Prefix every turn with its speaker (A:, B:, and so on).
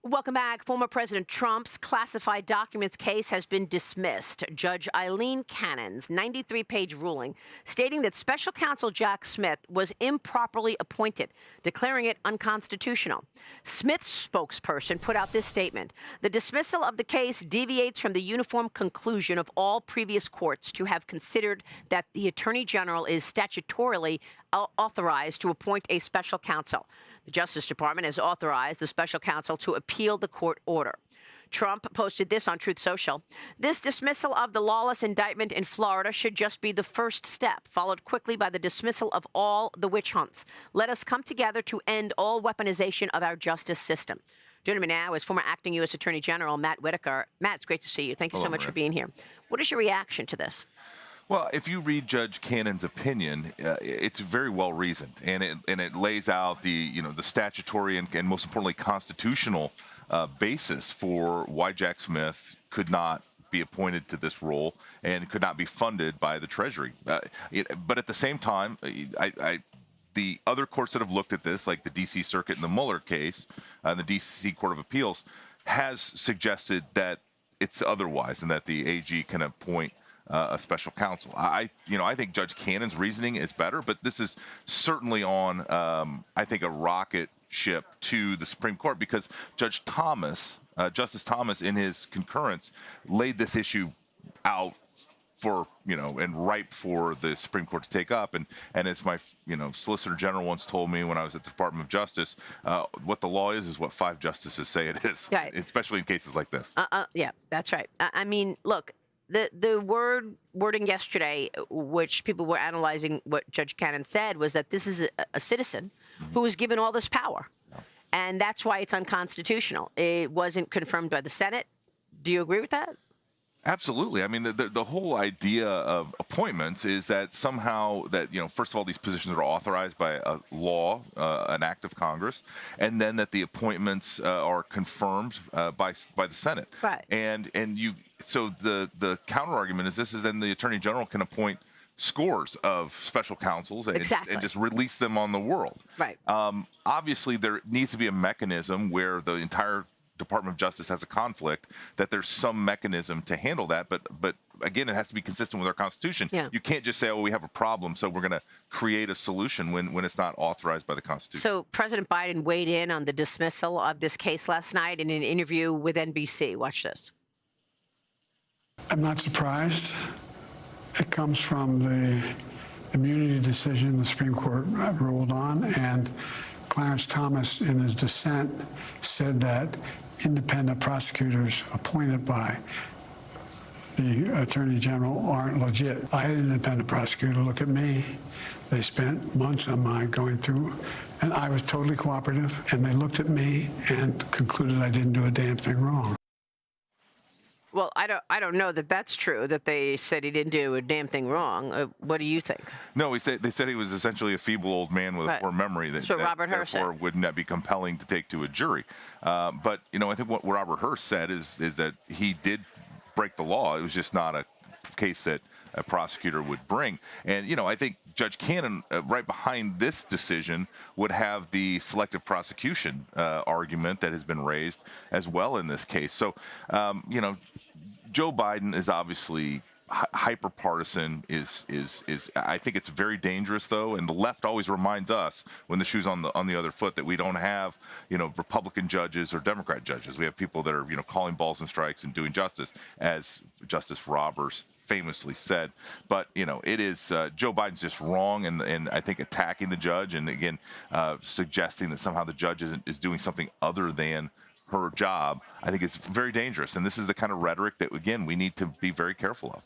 A: Welcome back. Former President Trump's classified documents case has been dismissed. Judge Eileen Cannon's 93-page ruling stating that special counsel Jack Smith was improperly appointed, declaring it unconstitutional. Smith's spokesperson put out this statement. The dismissal of the case deviates from the uniform conclusion of all previous courts to have considered that the Attorney General is statutorily authorized to appoint a special counsel. The Justice Department has authorized the special counsel to appeal the court order. Trump posted this on Truth Social. This dismissal of the lawless indictment in Florida should just be the first step, followed quickly by the dismissal of all the witch hunts. Let us come together to end all weaponization of our justice system. Joining me now is former Acting U.S. Attorney General Matt Whitaker. Matt, it's great to see you. Thank you so much for being here. What is your reaction to this?
B: Well, if you read Judge Cannon's opinion, it's very well reasoned, and it lays out the statutory and most importantly constitutional basis for why Jack Smith could not be appointed to this role and could not be funded by the Treasury. But at the same time, the other courts that have looked at this, like the D.C. Circuit in the Mueller case, the D.C. Court of Appeals, has suggested that it's otherwise and that the AG can appoint a special counsel. I think Judge Cannon's reasoning is better, but this is certainly on, I think, a rocket ship to the Supreme Court because Justice Thomas, in his concurrence, laid this issue out for, and ripe for the Supreme Court to take up. And as my, Solicitor General once told me when I was at the Department of Justice, what the law is what 5 justices say it is, right, especially in cases like this.
A: Yeah, that's right. I mean, look, the wording yesterday, which people were analyzing what Judge Cannon said, was that this is a citizen who was given all this power. And that's why it's unconstitutional. It wasn't confirmed by the Senate. Do you agree with that?
B: Absolutely. I mean, the whole idea of appointments is that somehow that, first of all, these positions are authorized by a law, an act of Congress, and then that the appointments are confirmed by the Senate.
A: Right.
B: So the counter argument is then the Attorney General can appoint scores of special counsels and just release them on the world.
A: Right.
B: Obviously, there needs to be a mechanism where the entire Department of Justice has a conflict, that there's some mechanism to handle that. But again, it has to be consistent with our Constitution.
A: Yeah.
B: You can't just say, oh, we have a problem, so we're going to create a solution when it's not authorized by the Constitution.
A: So President Biden weighed in on the dismissal of this case last night in an interview with NBC. Watch this.
C: I'm not surprised. It comes from the immunity decision the Supreme Court ruled on, and Clarence Thomas, in his dissent, said that independent prosecutors appointed by the Attorney General aren't legit. I had an independent prosecutor look at me. They spent months on mine going through, and I was totally cooperative, and they looked at me and concluded I didn't do a damn thing wrong.
A: Well, I don't know that that's true, that they said he didn't do a damn thing wrong. What do you think?
B: No, they said he was essentially a feeble old man with a poor memory that
A: Robert Hur said
B: would not be compelling to take to a jury. But, I think what Robert Hur said is that he did break the law. It was just not a case that a prosecutor would bring. And, I think Judge Cannon, right behind this decision, would have the selective prosecution argument that has been raised as well in this case. So, Joe Biden is obviously hyper partisan. I think it's very dangerous, though, and the left always reminds us when the shoe's on the other foot that we don't have Republican judges or Democrat judges. We have people that are calling balls and strikes and doing justice, as Justice Roberts famously said. But it is Joe Biden's just wrong, and I think attacking the judge and again suggesting that somehow the judge is doing something other than her job, I think is very dangerous. And this is the kind of rhetoric that, again, we need to be very careful of.